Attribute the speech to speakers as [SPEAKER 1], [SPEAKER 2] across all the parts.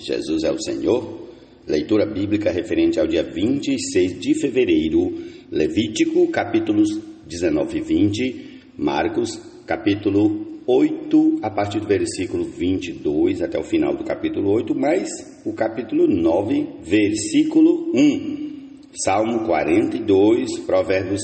[SPEAKER 1] Jesus é o Senhor. Leitura bíblica referente ao dia 26 de fevereiro, Levítico, capítulos 19 e 20, Marcos, capítulo 8, a partir do versículo 22 até o final do capítulo 8, mais o capítulo 9, versículo 1, Salmo 42, Provérbios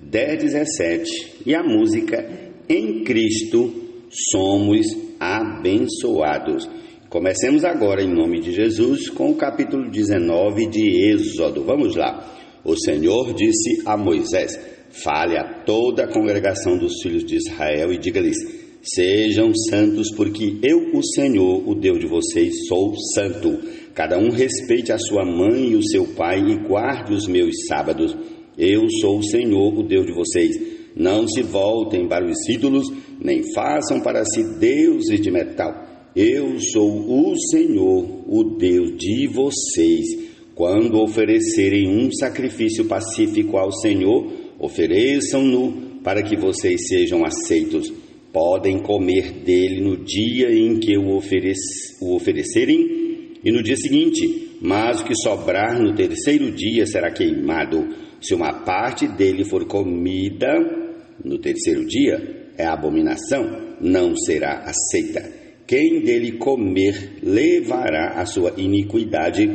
[SPEAKER 1] 10, 17, e a música Em Cristo Somos Abençoados. Comecemos agora, em nome de Jesus, com o capítulo 19 de Êxodo. Vamos lá. O Senhor disse a Moisés: fale a toda a congregação dos filhos de Israel e diga-lhes: sejam santos, porque eu, o Senhor, o Deus de vocês, sou santo. Cada um respeite a sua mãe e o seu pai e guarde os meus sábados. Eu sou o Senhor, o Deus de vocês. Não se voltem para os ídolos, nem façam para si deuses de metal. Eu sou o Senhor, o Deus de vocês. Quando oferecerem um sacrifício pacífico ao Senhor, ofereçam-no para que vocês sejam aceitos. Podem comer dele no dia em que o oferecerem e no dia seguinte, mas o que sobrar no terceiro dia será queimado. Se uma parte dele for comida no terceiro dia, é abominação, não será aceita. Quem dele comer levará a sua iniquidade,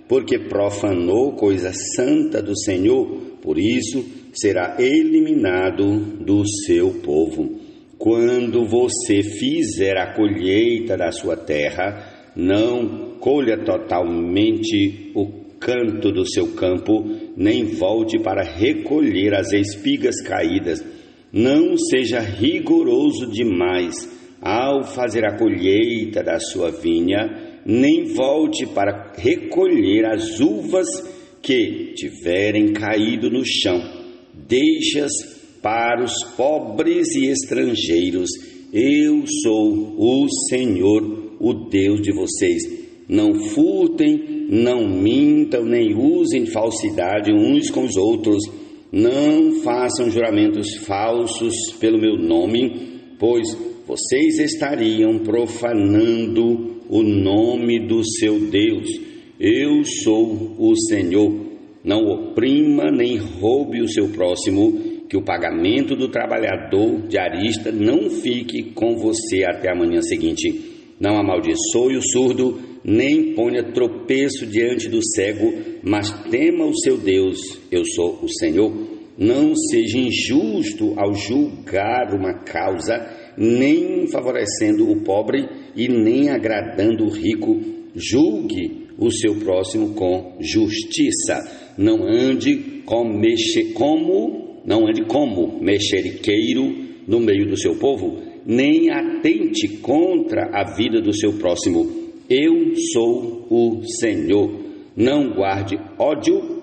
[SPEAKER 1] porque profanou coisa santa do Senhor, por isso será eliminado do seu povo. Quando você fizer a colheita da sua terra, não colha totalmente o canto do seu campo, nem volte para recolher as espigas caídas. Não seja rigoroso demais ao fazer a colheita da sua vinha, nem volte para recolher as uvas que tiverem caído no chão. Deixe-as para os pobres e estrangeiros. Eu sou o Senhor, o Deus de vocês. Não furtem, não mintam, nem usem falsidade uns com os outros. Não façam juramentos falsos pelo meu nome, pois vocês estariam profanando o nome do seu Deus. Eu sou o Senhor. Não oprima nem roube o seu próximo, que o pagamento do trabalhador diarista não fique com você até a manhã seguinte. Não amaldiçoe o surdo, nem ponha tropeço diante do cego, mas tema o seu Deus. Eu sou o Senhor. Não seja injusto ao julgar uma causa, nem favorecendo o pobre e nem agradando o rico. Julgue o seu próximo com justiça. Não ande como mexeriqueiro no meio do seu povo, nem atente contra a vida do seu próximo. Eu sou o Senhor. Não guarde ódio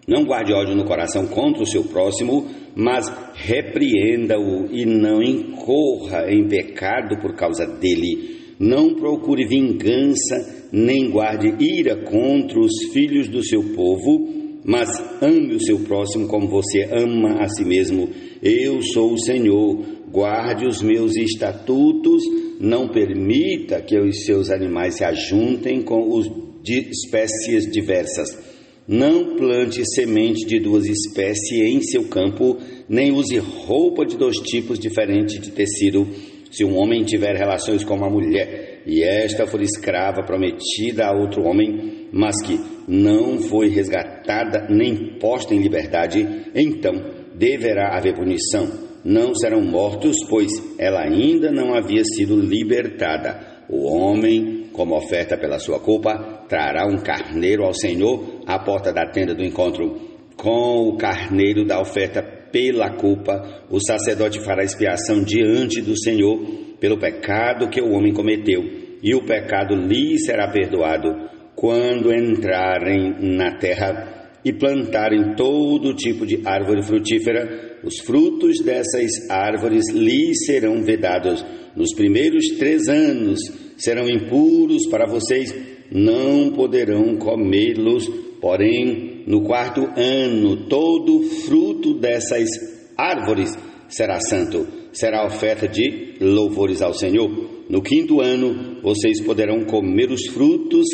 [SPEAKER 1] no coração contra o seu próximo, mas repreenda-o e não incorra em pecado por causa dele. Não procure vingança, nem guarde ira contra os filhos do seu povo, mas ame o seu próximo como você ama a si mesmo. Eu sou o Senhor. Guarde os meus estatutos, não permita que os seus animais se ajuntem com os de espécies diversas. Não plante semente de duas espécies em seu campo, nem use roupa de dois tipos diferentes de tecido. Se um homem tiver relações com uma mulher, e esta for escrava prometida a outro homem, mas que não foi resgatada nem posta em liberdade, então deverá haver punição. Não serão mortos, pois ela ainda não havia sido libertada. O homem, como oferta pela sua culpa, trará um carneiro ao Senhor à porta da tenda do encontro. Com o carneiro da oferta pela culpa, o sacerdote fará expiação diante do Senhor pelo pecado que o homem cometeu, e o pecado lhe será perdoado. Quando entrarem na terra e plantarem todo tipo de árvore frutífera, os frutos dessas árvores lhes serão vedados. Nos primeiros 3 anos serão impuros para vocês, não poderão comê-los. Porém, no 4º ano, todo fruto dessas árvores será santo, será oferta de louvores ao Senhor. No 5º ano, vocês poderão comer os frutos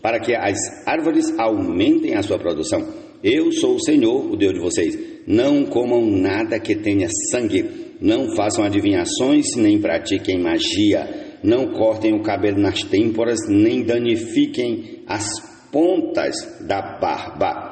[SPEAKER 1] para que as árvores aumentem a sua produção. Eu sou o Senhor, o Deus de vocês. Não comam nada que tenha sangue, não façam adivinhações, nem pratiquem magia, não cortem o cabelo nas têmporas, nem danifiquem as pontas da barba.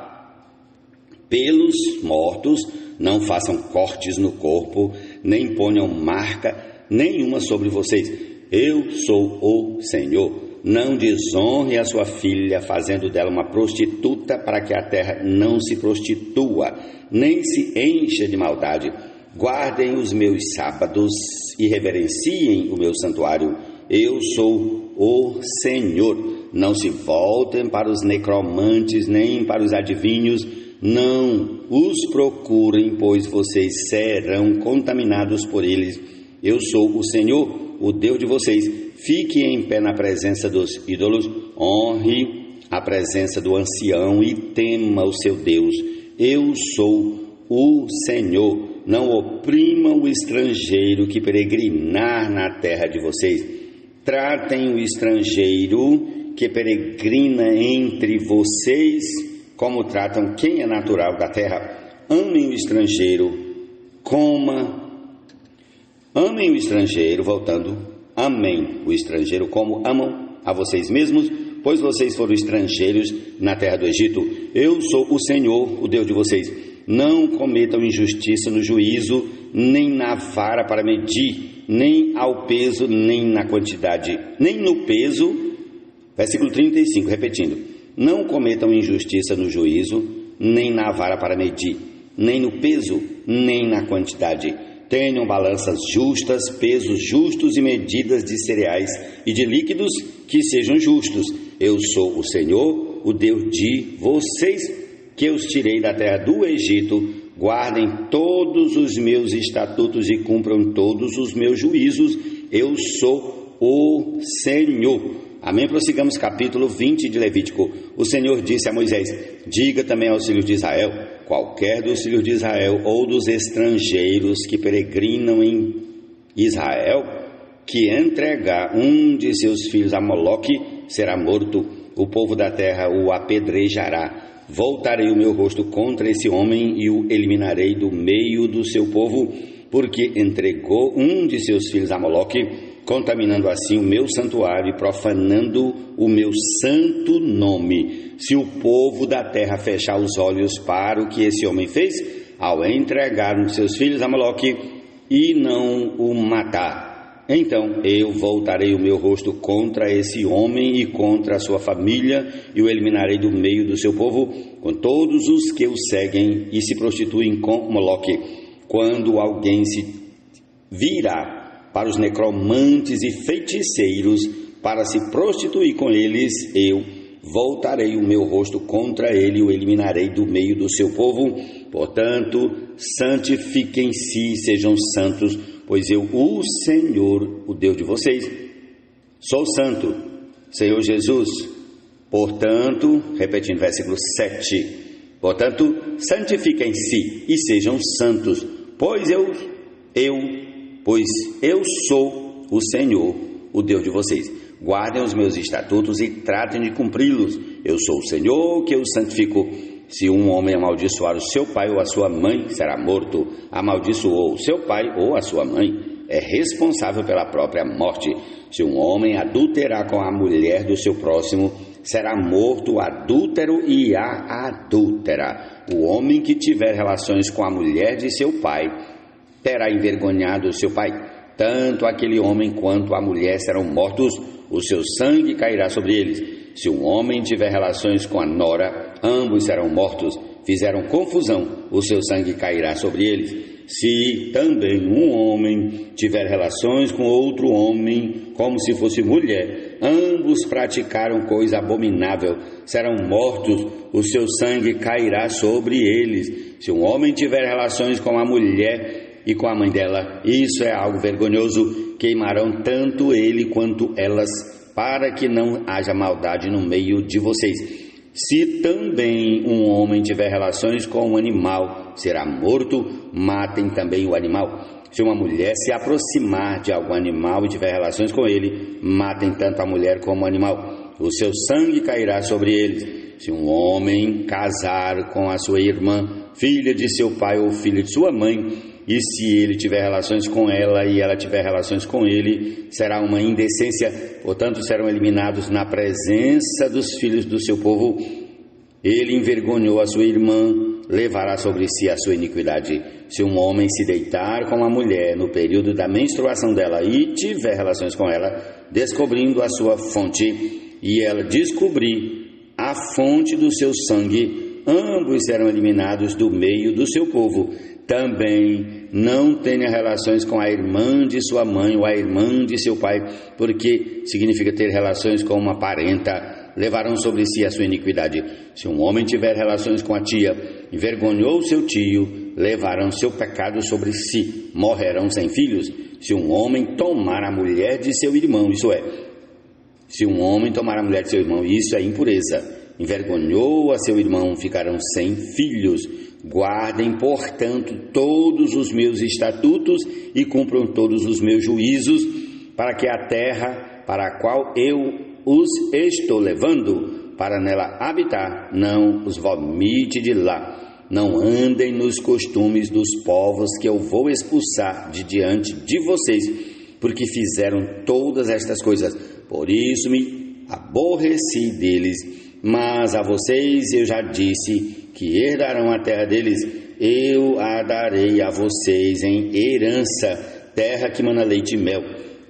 [SPEAKER 1] Pelos mortos, não façam cortes no corpo, nem ponham marca nenhuma sobre vocês. Eu sou o Senhor. Não desonre a sua filha, fazendo dela uma prostituta, para que a terra não se prostitua, nem se encha de maldade. Guardem os meus sábados e reverenciem o meu santuário. Eu sou o Senhor. Não se voltem para os necromantes, nem para os adivinhos. Não os procurem, pois vocês serão contaminados por eles. Eu sou o Senhor, o Deus de vocês. Fique em pé na presença dos ídolos, honre a presença do ancião e tema o seu Deus. Eu sou o Senhor. Não oprimam o estrangeiro que peregrinar na terra de vocês. Tratem o estrangeiro que peregrina entre vocês como tratam quem é natural da terra. Amem o estrangeiro, amem o estrangeiro, amem o estrangeiro como amam a vocês mesmos, pois vocês foram estrangeiros na terra do Egito. Eu sou o Senhor, o Deus de vocês. Não cometam injustiça no juízo, nem na vara para medir, nem ao peso, nem na quantidade, nem no peso. Versículo 35, repetindo. Não cometam injustiça no juízo, nem na vara para medir, nem no peso, nem na quantidade. Tenham balanças justas, pesos justos e medidas de cereais e de líquidos que sejam justos. Eu sou o Senhor, o Deus de vocês, que os tirei da terra do Egito. Guardem todos os meus estatutos e cumpram todos os meus juízos. Eu sou o Senhor. Amém? Prossigamos capítulo 20 de Levítico. O Senhor disse a Moisés: diga também aos filhos de Israel: qualquer dos filhos de Israel ou dos estrangeiros que peregrinam em Israel, que entregar um de seus filhos a Moloque, será morto. O povo da terra o apedrejará. Voltarei o meu rosto contra esse homem e o eliminarei do meio do seu povo, porque entregou um de seus filhos a Moloque, contaminando assim o meu santuário e profanando o meu santo nome. Se o povo da terra fechar os olhos para o que esse homem fez, ao entregar um de seus filhos a Moloque e não o matar, então eu voltarei o meu rosto contra esse homem e contra a sua família e o eliminarei do meio do seu povo, com todos os que o seguem e se prostituem com Moloque. Quando alguém se virar para os necromantes e feiticeiros para se prostituir com eles, eu voltarei o meu rosto contra ele e o eliminarei do meio do seu povo. Portanto, santifiquem-se, sejam santos, pois eu, o Senhor, o Deus de vocês, sou santo. Senhor Jesus. Portanto, repetindo versículo 7, portanto, santifiquem-se e sejam santos, pois eu sou o Senhor, o Deus de vocês. Guardem os meus estatutos e tratem de cumpri-los. Eu sou o Senhor que os santifico. Se um homem amaldiçoar o seu pai ou a sua mãe, será morto. Amaldiçoou o seu pai ou a sua mãe, é responsável pela própria morte. Se um homem adulterar com a mulher do seu próximo, será morto o adúltero e a adúltera. O homem que tiver relações com a mulher de seu pai terá envergonhado o seu pai. Tanto aquele homem quanto a mulher serão mortos, o seu sangue cairá sobre eles. Se um homem tiver relações com a nora, ambos serão mortos. Fizeram confusão, o seu sangue cairá sobre eles. Se também um homem tiver relações com outro homem, como se fosse mulher, ambos praticaram coisa abominável, serão mortos, o seu sangue cairá sobre eles. Se um homem tiver relações com a mulher e com a mãe dela, isso é algo vergonhoso, queimarão tanto ele quanto elas, para que não haja maldade no meio de vocês. Se também um homem tiver relações com um animal, será morto, matem também o animal. Se uma mulher se aproximar de algum animal e tiver relações com ele, matem tanto a mulher como o animal. O seu sangue cairá sobre eles. Se um homem casar com a sua irmã, filha de seu pai ou filha de sua mãe, e se ele tiver relações com ela e ela tiver relações com ele, será uma indecência. Portanto, serão eliminados na presença dos filhos do seu povo. Ele envergonhou a sua irmã, levará sobre si a sua iniquidade. Se um homem se deitar com uma mulher no período da menstruação dela e tiver relações com ela, descobrindo a sua fonte, e ela descobrir a fonte do seu sangue, ambos serão eliminados do meio do seu povo. Também não tenha relações com a irmã de sua mãe ou a irmã de seu pai, porque significa ter relações com uma parenta. Levarão sobre si a sua iniquidade. Se um homem tiver relações com a tia, envergonhou seu tio, levarão seu pecado sobre si, morrerão sem filhos. Se um homem tomar a mulher de seu irmão, se um homem tomar a mulher de seu irmão, isso é impureza, envergonhou a seu irmão, ficarão sem filhos. Guardem, portanto, todos os meus estatutos e cumpram todos os meus juízos, para que a terra para a qual eu os estou levando, para nela habitar, não os vomite de lá. Não andem nos costumes dos povos que eu vou expulsar de diante de vocês, porque fizeram todas estas coisas. Por isso me aborreci deles, mas a vocês eu já disse que herdarão a terra deles. Eu a darei a vocês em herança, terra que mana leite e mel.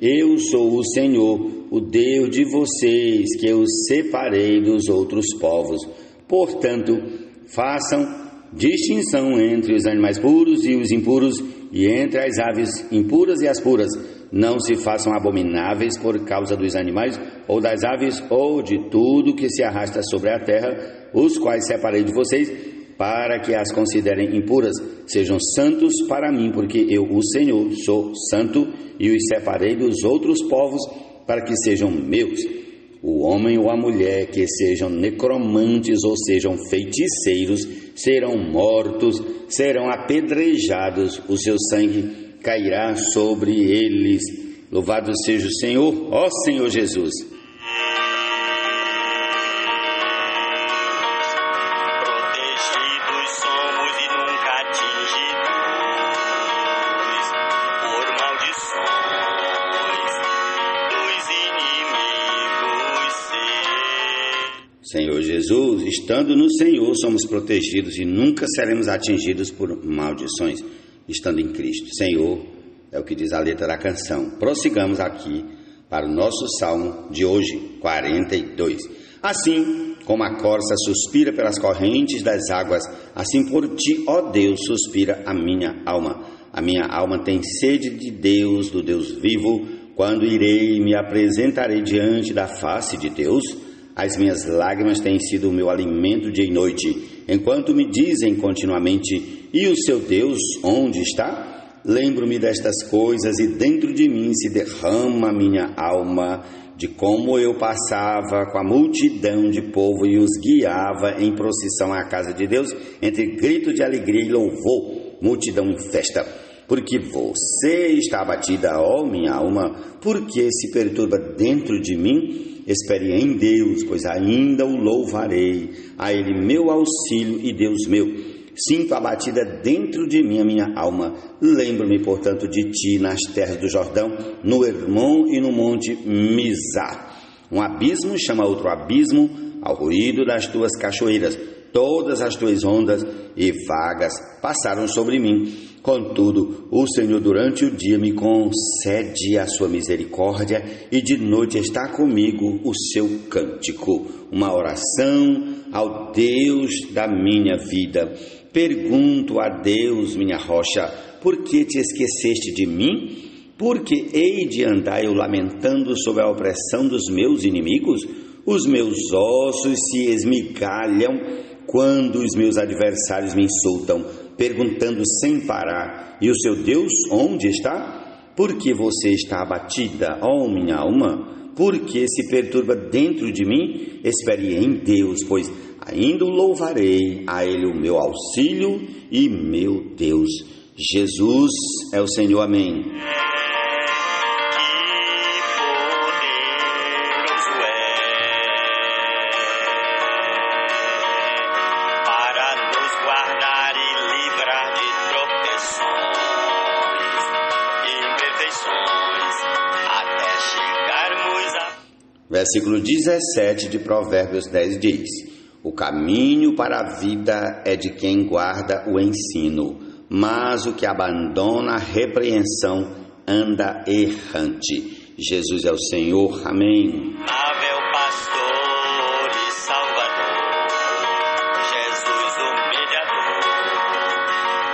[SPEAKER 1] Eu sou o Senhor, o Deus de vocês, que eu separei dos outros povos. Portanto, façam distinção entre os animais puros e os impuros, e entre as aves impuras e as puras. Não se façam abomináveis por causa dos animais, ou das aves, ou de tudo que se arrasta sobre a terra, os quais separei de vocês, para que as considerem impuras. Sejam santos para mim, porque eu, o Senhor, sou santo, e os separei dos outros povos, para que sejam meus. O homem ou a mulher que sejam necromantes ou sejam feiticeiros serão mortos, serão apedrejados, o seu sangue cairá sobre eles. Louvado seja o Senhor, ó Senhor Jesus.
[SPEAKER 2] Protegidos somos e nunca atingidos por maldições dos inimigos seus.
[SPEAKER 1] Senhor Jesus, estando no Senhor, somos protegidos e nunca seremos atingidos por maldições, estando em Cristo. Senhor, é o que diz a letra da canção. Prossigamos aqui para o nosso salmo de hoje, 42. Assim como a corça suspira pelas correntes das águas, assim por ti, ó Deus, suspira a minha alma. A minha alma tem sede de Deus, do Deus vivo. Quando irei e me apresentarei diante da face de Deus? As minhas lágrimas têm sido o meu alimento dia e noite, enquanto me dizem continuamente: e o seu Deus onde está? Lembro-me destas coisas e dentro de mim se derrama a minha alma, de como eu passava com a multidão de povo e os guiava em procissão à casa de Deus, entre grito de alegria e louvor, multidão em festa. Porque você está abatida, ó minha alma, porque se perturba dentro de mim? Espere em Deus, pois ainda o louvarei, a Ele meu auxílio e Deus meu. Sinto abatida dentro de mim a minha alma. Lembro-me, portanto, de ti nas terras do Jordão, no Hermon e no monte Mizar. Um abismo chama outro abismo ao ruído das tuas cachoeiras. Todas as tuas ondas e vagas passaram sobre mim. Contudo, o Senhor durante o dia me concede a sua misericórdia e de noite está comigo o seu cântico, uma oração ao Deus da minha vida. Pergunto a Deus, minha rocha, por que te esqueceste de mim? Por que hei de andar eu lamentando sob a opressão dos meus inimigos? Os meus ossos se esmigalham quando os meus adversários me insultam, perguntando sem parar: e o seu Deus onde está? Por que você está abatida, ó minha alma? Por que se perturba dentro de mim? Espere em Deus, pois ainda o louvarei, a Ele o meu auxílio e meu Deus. Jesus é o Senhor, amém.
[SPEAKER 2] Que poderoso é para nos guardar e livrar de tropeções e imperfeições até chegarmos a...
[SPEAKER 1] Versículo 17 de Provérbios 10 diz: o caminho para a vida é de quem guarda o ensino, mas o que abandona a repreensão anda errante. Jesus é o Senhor, amém.
[SPEAKER 2] Amável pastor e salvador, Jesus o mediador,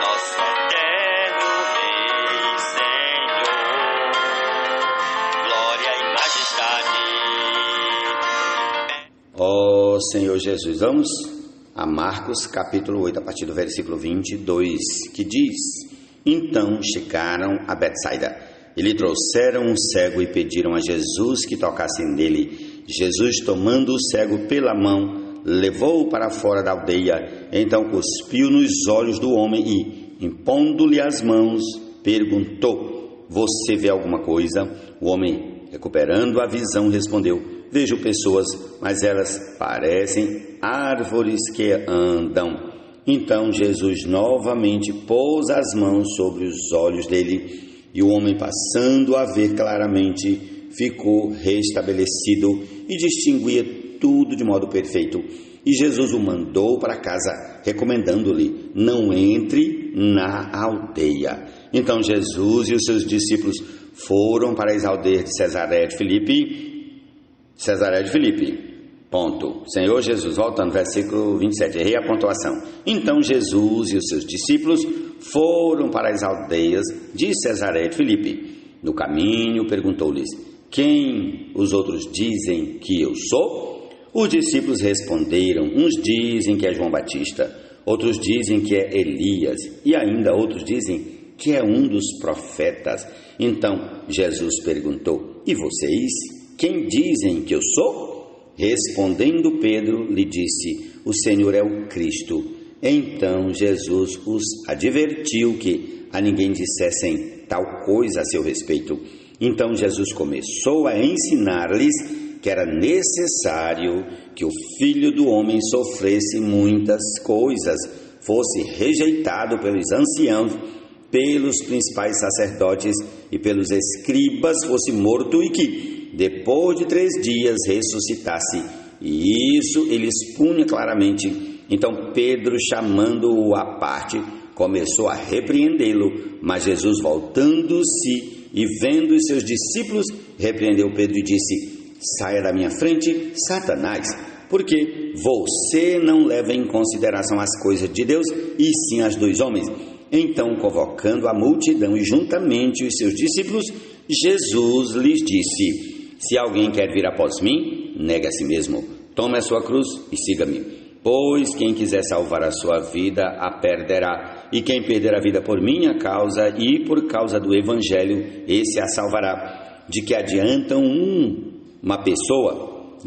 [SPEAKER 2] nosso eterno Rei, Senhor, glória e majestade.
[SPEAKER 1] Ó Senhor Jesus, vamos a Marcos capítulo 8, a partir do versículo 22, que diz: então chegaram a Betsaida, e lhe trouxeram um cego e pediram a Jesus que tocasse nele. Jesus, tomando o cego pela mão, levou-o para fora da aldeia, então cuspiu nos olhos do homem e, impondo-lhe as mãos, perguntou: você vê alguma coisa? O homem, recuperando a visão, respondeu: vejo pessoas, mas elas parecem árvores que andam. Então Jesus novamente pôs as mãos sobre os olhos dele, e o homem, passando a ver claramente, ficou restabelecido e distinguia tudo de modo perfeito. E Jesus o mandou para casa, recomendando-lhe: não entre na aldeia. Então Jesus e os seus discípulos foram para as aldeias de Cesareia de Filipe. Ponto. Senhor Jesus, voltando, versículo 27, errei a pontuação. Então Jesus e os seus discípulos foram para as aldeias de Cesareia de Filipe. No caminho perguntou-lhes: quem os outros dizem que eu sou? Os discípulos responderam: uns dizem que é João Batista, outros dizem que é Elias, e ainda outros dizem que é um dos profetas. Então Jesus perguntou: e vocês, quem dizem que eu sou? Respondendo Pedro, lhe disse: o Senhor é o Cristo. Então Jesus os advertiu que a ninguém dissessem tal coisa a seu respeito. Então Jesus começou a ensinar-lhes que era necessário que o Filho do Homem sofresse muitas coisas, fosse rejeitado pelos anciãos, pelos principais sacerdotes e pelos escribas, fosse morto e que depois de 3 dias ressuscitasse. E isso ele expunha claramente. Então Pedro, chamando-o à parte, começou a repreendê-lo, mas Jesus, voltando-se e vendo os seus discípulos, repreendeu Pedro e disse: saia da minha frente, Satanás, porque você não leva em consideração as coisas de Deus, e sim as dos homens. Então, convocando a multidão e juntamente os seus discípulos, Jesus lhes disse: se alguém quer vir após mim, negue a si mesmo, tome a sua cruz e siga-me. Pois quem quiser salvar a sua vida, a perderá, e quem perder a vida por minha causa e por causa do Evangelho, esse a salvará. De que adianta uma pessoa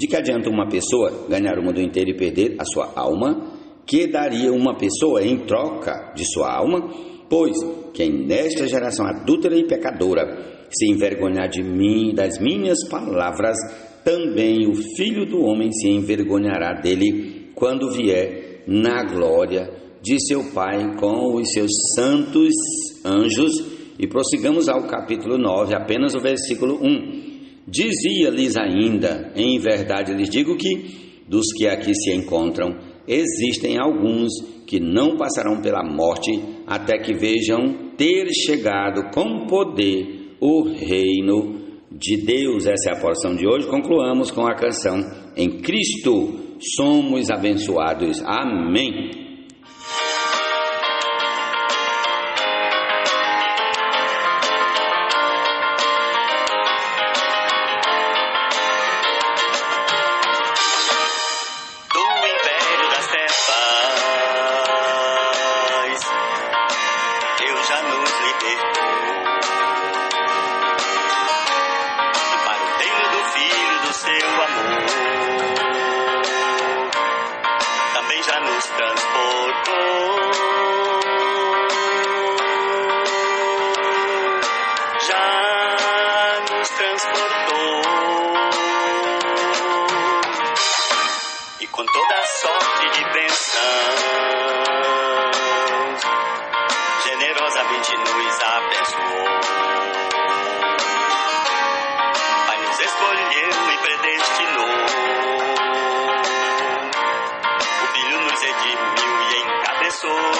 [SPEAKER 1] ganhar o mundo inteiro e perder a sua alma? Que daria uma pessoa em troca de sua alma? Pois quem nesta geração adúltera e pecadora se envergonhar de mim e das minhas palavras, também o Filho do Homem se envergonhará dele quando vier na glória de seu Pai com os seus santos anjos. E prossigamos ao capítulo 9, apenas o versículo 1. Dizia-lhes ainda: em verdade lhes digo que, dos que aqui se encontram, existem alguns que não passarão pela morte até que vejam ter chegado com poder o reino de Deus. Essa é a porção de hoje. Concluamos com a canção Em Cristo Somos Abençoados. Amém.
[SPEAKER 2] Já nos transportou. de bênçãos, generosamente nos abençoou. Pai nos escolheu e predestinou, o Filho nos redimiu e encabeçou,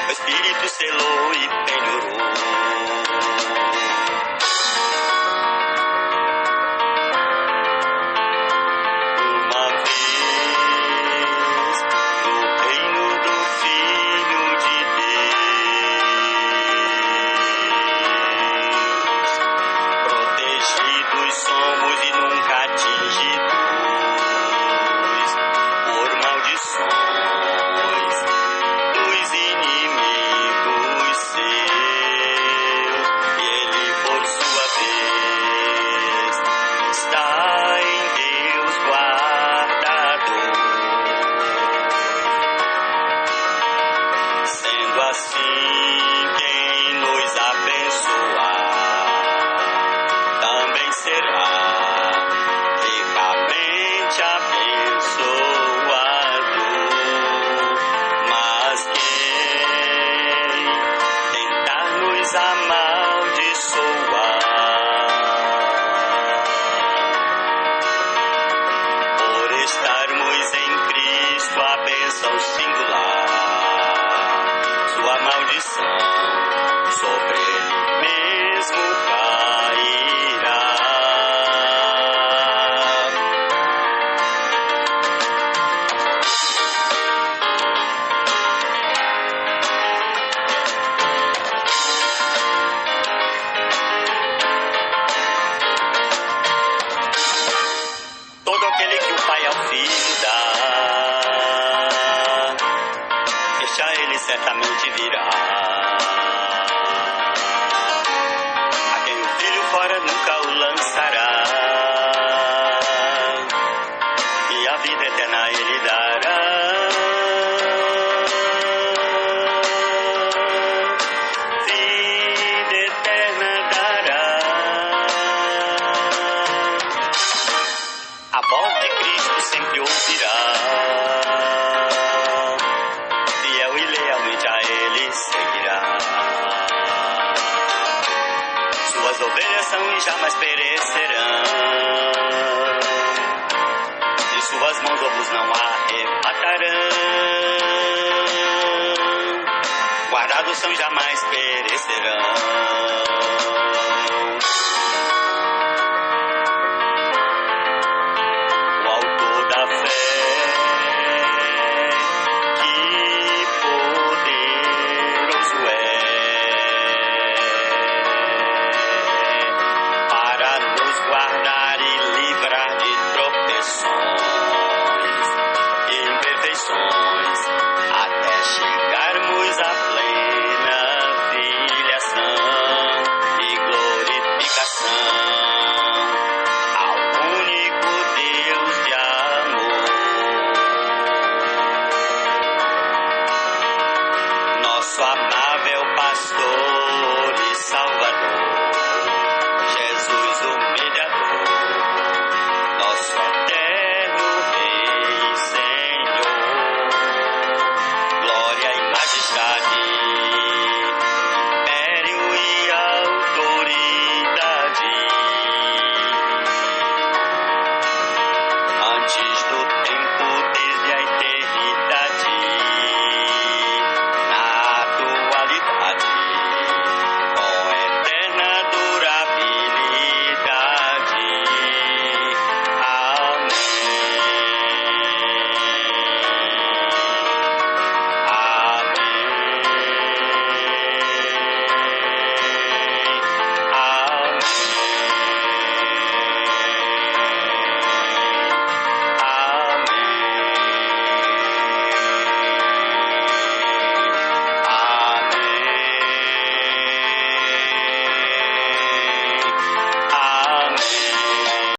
[SPEAKER 2] o Espírito selou e penhorou. Somos e nunca atingidos por maldições dos inimigos seus, e ele por sua vez está em Deus guardador. Sendo assim, quem nos abençoar também será ricamente abençoado. Mas quem tentar nos amaldiçoar, por estarmos em Cristo, a bênção singular, sua maldição sobre ele mesmo cairá. Todo aquele que o Pai ao Filho dá, este a ele certamente virá. A quem o Filho fora nunca o lançará, e a vida eterna ele dará. Vida eterna dará. A voz de Cristo sempre ouvirá, fiel e lealmente a ele seguirá. Suas ovelhas são e jamais perecerão, de suas mãos ovos não arrebatarão. Guardados são e jamais perecerão. O autor da fé, que poderoso é para nos guardar